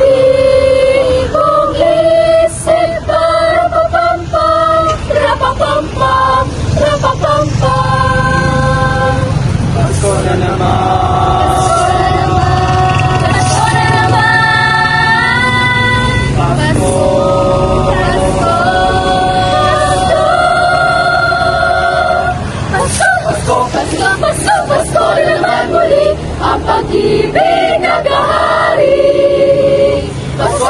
Tibong isip para papampam, rapapampam, rapapampam. Pasko na naman. Pasko na naman. Pasko. Pasko na naman muli, ang pag-ibig naghahari. Pasko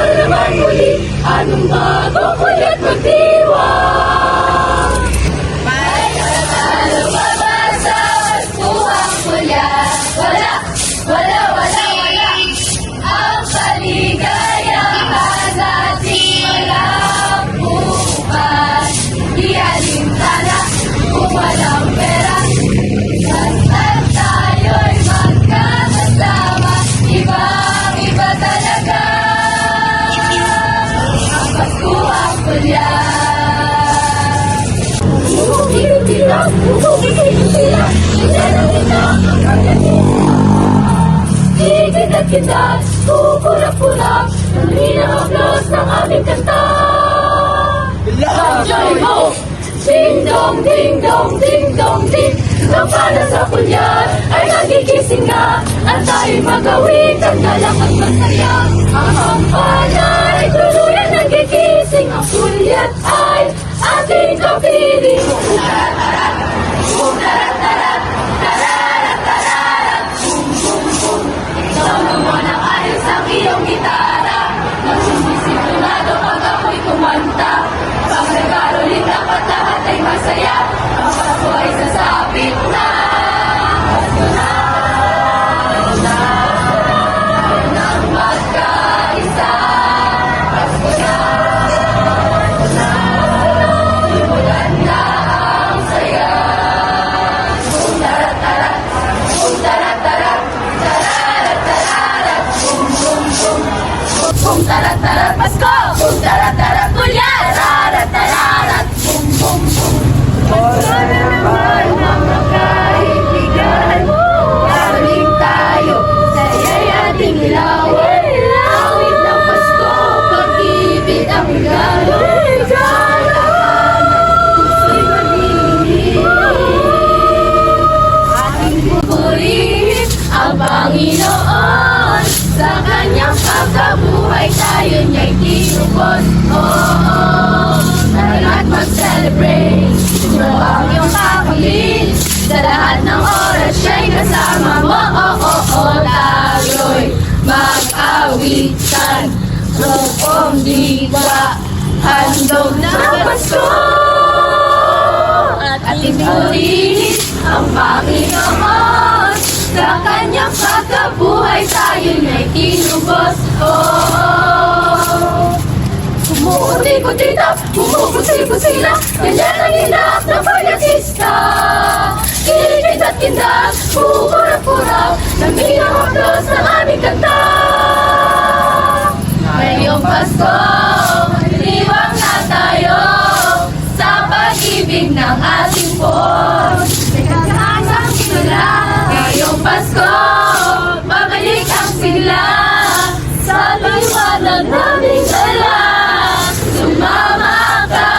na naman muli, anong bago kulit magdiwang. May katalo pa ba sa Paskuhang Pulya? Wala. Ang kaligayahan natin walang bukas. Di alintana kung walang pera. Basta't tayo'y magkakasama, ibang-iba talaga ang Paskuhang Pulya. Higit at kita, kukurap-kurap, nanginahaplos ng aming kanta. Joy ho! Ding dong, ding dong, ding dong, ding. Kampana sa pulyan ay nagigising na, at tayo'y magawin ang galang at masaya. Ang kampana ay tuluyan nagigising, ang pulyan ay ating kapiling. Tama mo ng ayos ang iyong gitara, nagsumisigurado pag ako'y kumanta. Pag nag-aroling dapat lahat ay masaya, ang Pasko ay sasapit na. Pasko na nang magkaisa. Pasko na simulan na ang saya. Bum tarat-tarat, bum tarat-tarat, tarat-tararat, bum bum bum. Bum tarat-tarat Pasko, bum tarat-tarat Pulya, tarat-tararat, bum bum bum. Pasko na naman ang magkaibigan, galing tayo, saya'y ating ilawin. Awit ng Pasko, pag-ibig ang regalo. Puso'y malinis, ating pupurihin ang Panginoon. Sa kanyang pagkabuhay tayo niya'y tinubos. Tara't mag-celebrate, ito ang iyong kakamit. Sa lahat ng oras siya'y kasama mo. Tayo'y mag-awitan, buong diwa, handog ng Pasko. At purihin ang Panginoon. Sa kanyang pagkabuhay tayo niya'y tinubos. Kumukuti-kutita, kumukusi-kusila, ganyan ang hinap ng palyatista. Higit at kindat, kukurap-kurap, nanginahaplos ng aming kanta. Ngayong Pasko, liwang na tayo sa pag-ibig ng ating Diyos. Nagkakasang sinula, ngayong Pasko, babalik ang sigla sa liwanag naming dala. Sumama ka!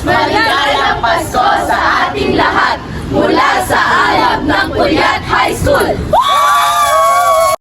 Maligayang Pasko sa ating lahat mula sa alab ng Puyat High School.